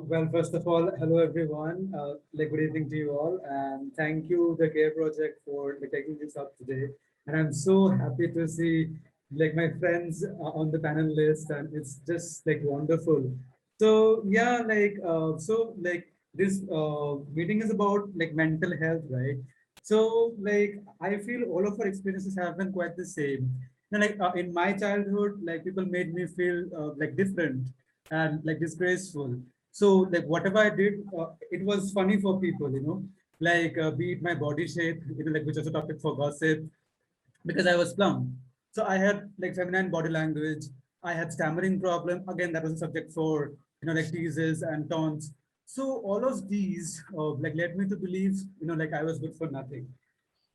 Well, first of all, hello everyone. Good evening to you all, and thank you, the Care Project, for taking this up today. And I'm so happy to see my friends on the panel list, and it's just wonderful. So yeah, this meeting is about mental health, right? So I feel all of our experiences have been quite the same. In my childhood, people made me feel different and disgraceful. So whatever I did, it was funny for people, be it my body shape, which was a topic for gossip, because I was plump. So I had feminine body language. I had stammering problem. Again, that was a subject for teases and taunts. So all of these led me to believe I was good for nothing.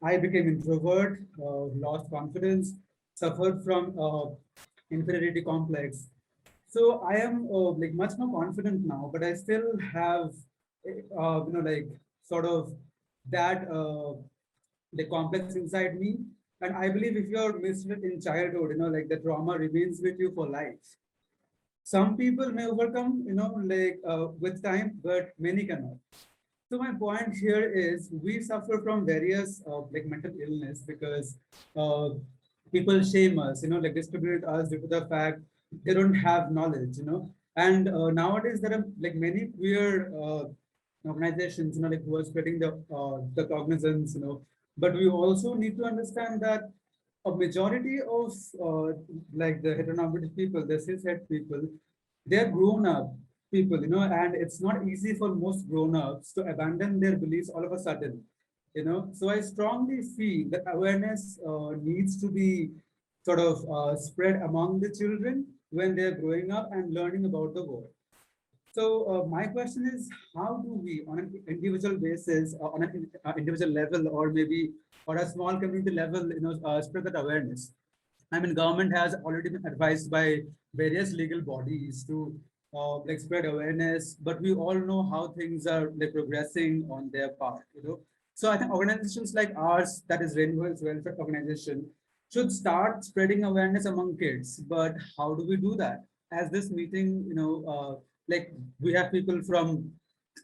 I became introvert, lost confidence, suffered from inferiority complex. So I am much more confident now, but I still have sort of that the complex inside me. And I believe if you're mistreated in childhood, the trauma remains with you for life. Some people may overcome, with time, but many cannot. So my point here is we suffer from various mental illness because uh, people shame us, discriminate us due to the fact they don't have knowledge, And nowadays there are many queer organizations, who are spreading the cognizance, But we also need to understand that a majority of the heteronormative people, the cishet people, they're grown up people, and it's not easy for most grown-ups to abandon their beliefs all of a sudden, So I strongly feel that awareness needs to be sort of spread among the children when they're growing up and learning about the world. So my question is, how do we, on an individual basis, on an individual level, or maybe or a small community level, spread that awareness? I mean, government has already been advised by various legal bodies to spread awareness, but we all know how things are progressing on their part, So I think organizations like ours, that is Rainbow's Welfare Organization, should start spreading awareness among kids. But how do we do that? As this meeting, we have people from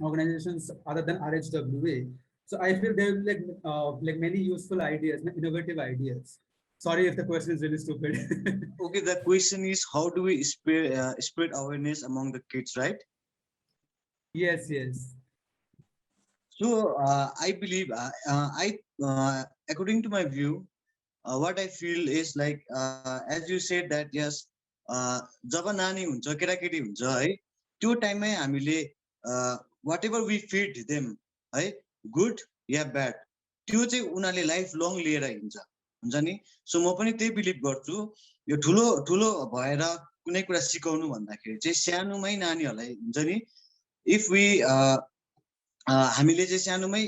organizations other than RHWA. So I feel there are many useful ideas, innovative ideas. Sorry if the question is really stupid. Okay, the question is how do we spread awareness among the kids, right? Yes, yes. So I believe according to my view, what I feel is as you said that yes, जब नानी हुन्छ केटाकेटी हुन्छ है त्यो टाइममै हामीले वाट ever we फिड देम है गुड या ब्याड त्यो चाहिँ उनीहरूले लाइफ लङ लिएर हिँड्छ हुन्छ नि सो म पनि त्यही बिलिभ गर्छु यो ठुलो ठुलो भएर कुनै कुरा सिकाउनु भन्दाखेरि चाहिँ सानोमै नानीहरूलाई हुन्छ नि इफ वी हामीले चाहिँ सानोमै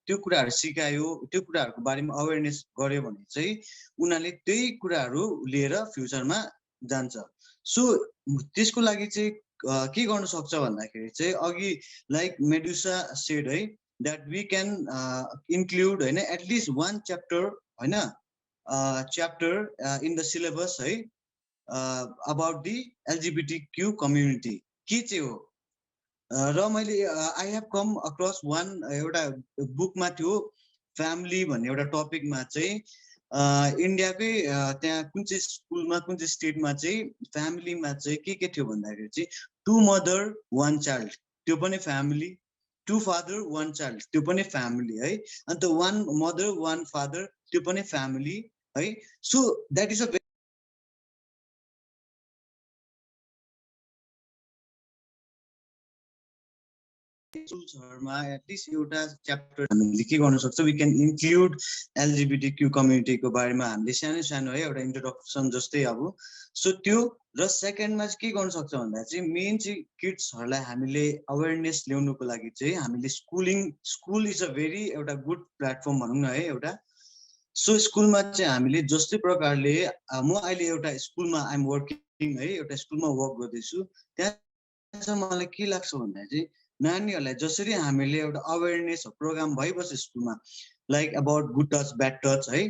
त्यो कुराहरू सिकायो त्यो कुराहरूको बारेमा अवेरनेस गर्यो भने चाहिँ उनीहरूले त्यही कुराहरू लिएर फ्युचरमा जान्छ सो त्यसको लागि चाहिँ के गर्न सक्छ भन्दाखेरि चाहिँ अघि लाइक मेडुसा सेड है द्याट वी क्यान इन्क्लुड होइन एटलिस्ट वान च्याप्टर होइन च्याप्टर इन द सिलेबस है अबाउट दि एलजिबिटी कम्युनिटी के चाहिँ हो र मैले आई हेभ कम अक्रस वान एउटा बुकमा थियो फ्यामिली भन्ने एउटा टपिकमा चाहिँ इन्डियाकै त्यहाँ कुन चाहिँ स्कुलमा कुन चाहिँ स्टेटमा चाहिँ फ्यामिलीमा चाहिँ के थियो भन्दाखेरि चाहिँ 2 मदर 1 चाइल्ड त्यो पनि फ्यामिली 2 फादर 1 चाइल्ड त्यो पनि फ्यामिली है अन्त 1 मदर 1 फादर त्यो पनि फ्यामिली है सो द्याट इज अ स्कुल्सहरुमा एटलिस्ट एउटा च्याप्टर हामीले के गर्न सक्छ वी क्यान इन्क्लुड एलजिबिटिक्यू कम्युनिटीको बारेमा हामीले सानो सानो है एउटा इन्ट्रोडक्सन जस्तै अब सो त्यो र सेकेन्डमा चाहिँ के गर्न सक्छ भन्दा चाहिँ मेन चाहिँ किड्सहरूलाई हामीले अवेरनेस ल्याउनुको लागि चाहिँ हामीले स्कुल इज अ भेरी एउटा गुड प्लेटफर्म भनौँ न है एउटा सो स्कुलमा चाहिँ हामीले जस्तै प्रकारले म अहिले एउटा स्कुलमा आइएम वर्किङ है एउटा स्कुलमा वर्क गर्दैछु त्यहाँ चाहिँ मलाई के लाग्छ भन्दा चाहिँ नानीहरूलाई जसरी हामीले एउटा अवेरनेस प्रोग्राम भइबस्छ स्कुलमा like about good touch bad touch है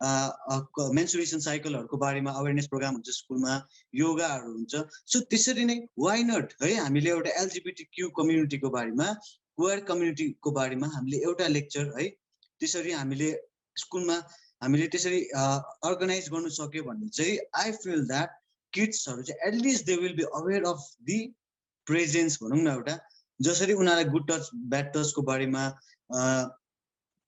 मेन्सुरेसन साइकलहरूको बारेमा अवेरनेस प्रोग्राम हुन्छ स्कुलमा, योगाहरू हुन्छ। सो त्यसरी नै वाइ नट है, हामीले एउटा एलजिबिटी क्यू कम्युनिटीको बारेमा, क्वेयर कम्युनिटीको बारेमा हामीले एउटा लेक्चर है त्यसरी हामीले स्कुलमा हामीले त्यसरी अर्गनाइज गर्नु सक्यो भने चाहिँ आई फिल द्याट किड्सहरू चाहिँ at least they will be aware of the presence भनौँ न एउटा, जसरी उनीहरूलाई गुड टच ब्याड टचको बारेमा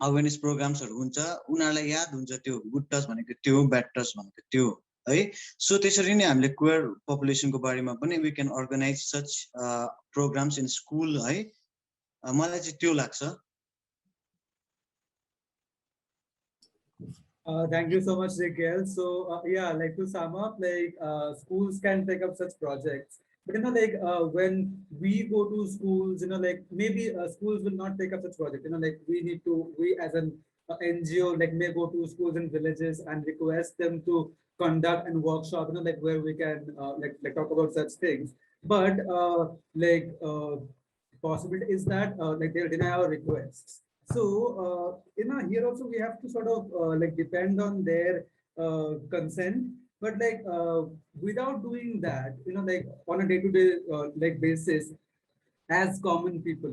अवेरनेस प्रोग्राम्सहरू हुन्छ, उनीहरूलाई याद हुन्छ त्यो गुड टच भनेको त्यो, ब्याड टच भनेको त्यो है। सो त्यसरी नै हामीले क्वेयर पपुलेसनको बारेमा पनि we can organise such programmes in school है, मलाई चाहिँ त्यो लाग्छ। Thank you so much, Raquel. So yeah, like to sum up, like schools can take up such projects, but like when we go to schools, like maybe schools will not take up such project. Like we as an NGO, like may go to schools and villages and request them to conduct and workshop. Like where we can like talk about such things. But possibility is that like they'll deny our requests. So here also we have to sort of like depend on their consent, but like without doing that, like on a day-to-day like basis, as common people,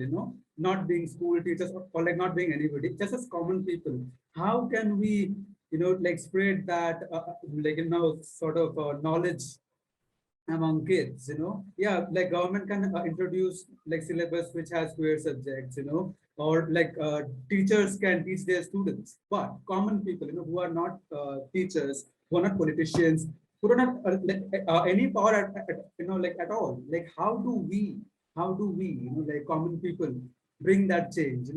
not being school teachers or like not being anybody, just as common people, how can we, like spread that like sort of knowledge among kids, yeah, like government can introduce like syllabus which has queer subjects, or like teachers can teach their students, but common people, who are not teachers, who are not politicians, who don't have any power like at all, like how do we, like common people bring that change,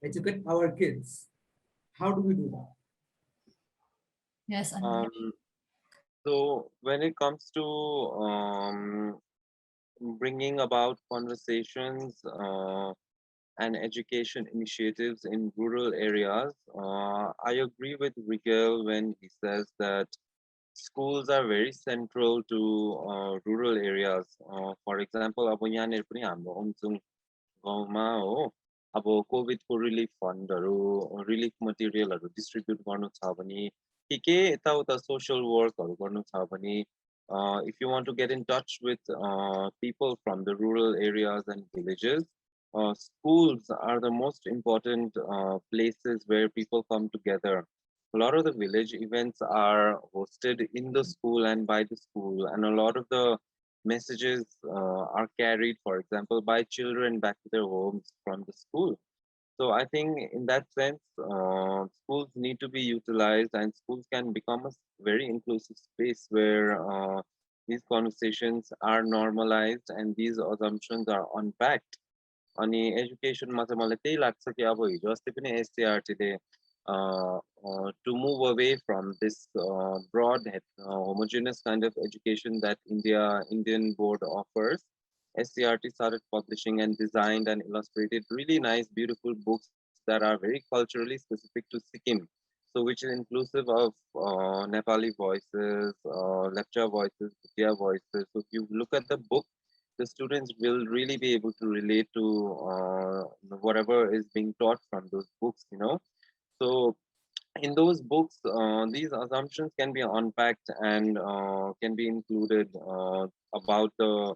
educate our kids? How do we do that? Yes, Ananya. So when it comes to bringing about conversations and education initiatives in rural areas, I agree with Miguel when he says that schools are very central to rural areas. For example, अब यहाँनिर पनि हाम्रो ओमचुङ गाउँमा हो, अब कोभिडको relief फन्डहरू, relief मटेरियलहरू distribute गर्नु छ भने, के यताउता सोसल वर्कहरू गर्नु छ भने, if you want to get in touch with people from the rural areas and villages, schools are the most important places where people come together. A lot of the village events are hosted in the school and by the school, and a lot of the messages are carried, for example, by children back to their homes from the school. So I think in that sense, schools need to be utilized, and schools can become a very inclusive space where these conversations are normalized and these assumptions are unpacked. अनि एजुकेसनमा चाहिँ मलाई त्यही लाग्छ कि अब हिजो अस्ति पनि एससीईआरटीले to move away from this broad homogeneous kind of education that Indian board offers, SCRT started publishing and designed and illustrated really nice, beautiful books that are very culturally specific to Sikkim. So which is inclusive of Nepali voices, lecture voices, Bhutia voices. So if you look at the book, the students will really be able to relate to whatever is being taught from those books, So in those books, these assumptions can be unpacked and can be included about the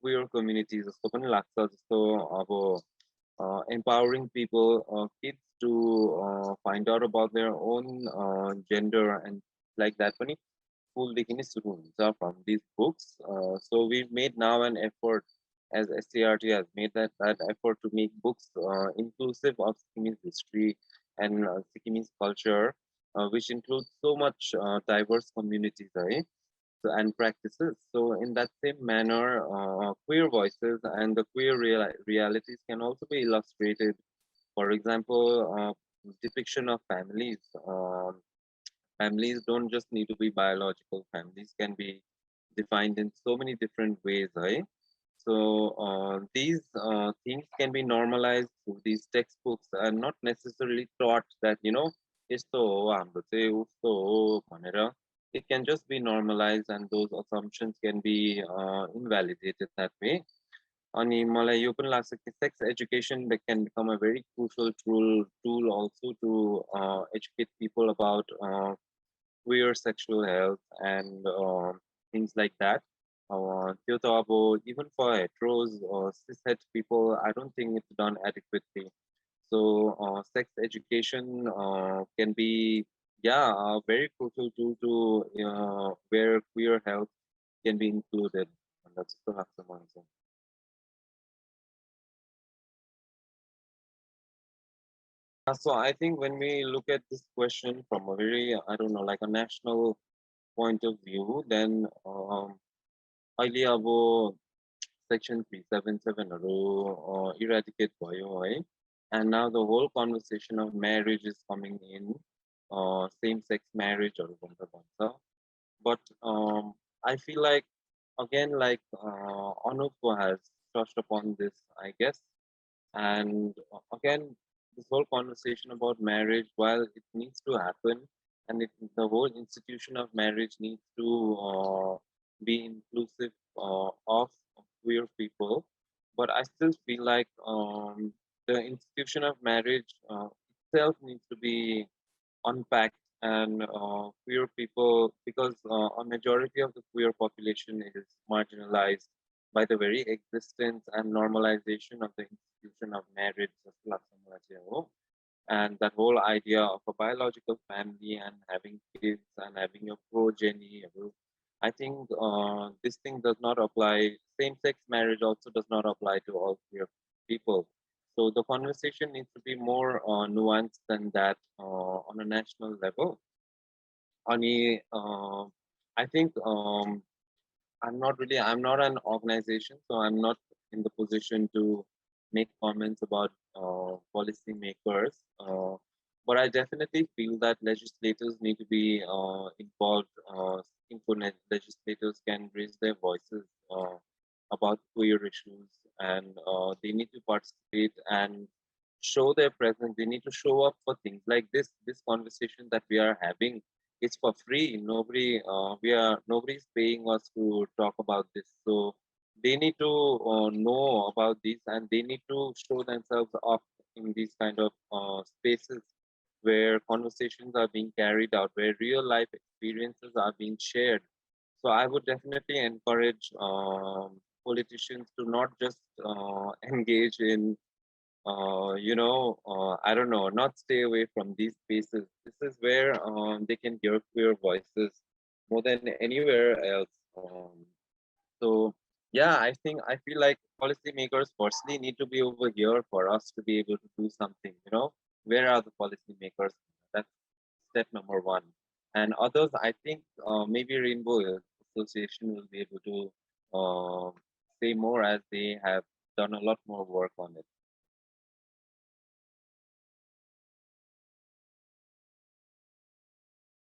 queer communities. So empowering people, kids to find out about their own gender and like that. From these books. So we've made now an effort, as SCRT has made that effort to make books inclusive of Sikkimese history and Sikkimese culture, which includes so much diverse communities, right? So, and practices. So in that same manner, queer voices and the queer realities can also be illustrated. For example, depiction of families. Families don't just need to be biological. Families can be defined in so many different ways, right? So these things can be normalized through these textbooks and not necessarily taught that, यस्तो हो, हाम्रो चाहिँ उस्तो हो भनेर. It can just be normalized and those assumptions can be invalidated that way. अनि मलाई यो पनि लाग्छ कि sex education that can become a very crucial tool also to educate people about queer sexual health and things like that. त्यो त अब even for heteros or cishet people, I don't think it's done adequately. So sex education can be, yeah, a very crucial tool to where queer health can be included. And that's the answer. So I think when we look at this question from a very, I don't know, like a national point of view, then अहिले अब Section 377 eradicate भयो है, and now the whole conversation of marriage is coming in, same-sex marriage भनेर भन्छ. But I feel like, again, like Anup has touched upon this, I guess. And again, this whole conversation about marriage, while it needs to happen, and the whole institution of marriage needs to be inclusive of queer people, but I still feel like the institution of marriage itself needs to be unpacked, and queer people, because a majority of the queer population is marginalized by the very existence and normalization of the institution of marriage, and that whole idea of a biological family and having kids and having your progeny. I think this thing does not apply. Same-sex marriage also does not apply to all queer people. So the conversation needs to be more nuanced than that on a national level. Ani, I think I'm not an organization, so I'm not in the position to make comments about policy makers. But I definitely feel that legislators need to be involved. Legislators can raise their voices about queer issues, and they need to participate and show their presence. They need to show up for things like this. This conversation that we are having, it's for free. Nobody's paying us to talk about this. So they need to know about this, and they need to show themselves up in these kind of spaces where conversations are being carried out, where real life experiences are being shared. So I would definitely encourage politicians to not just engage in I don't know, not stay away from these spaces. This is where they can hear queer voices more than anywhere else. So yeah, I feel like policymakers firstly need to be over here for us to be able to do something. Where are the policymakers? That's step number one. And others, I think maybe Rainbow Association will be able to say more, as they have done a lot more work on it.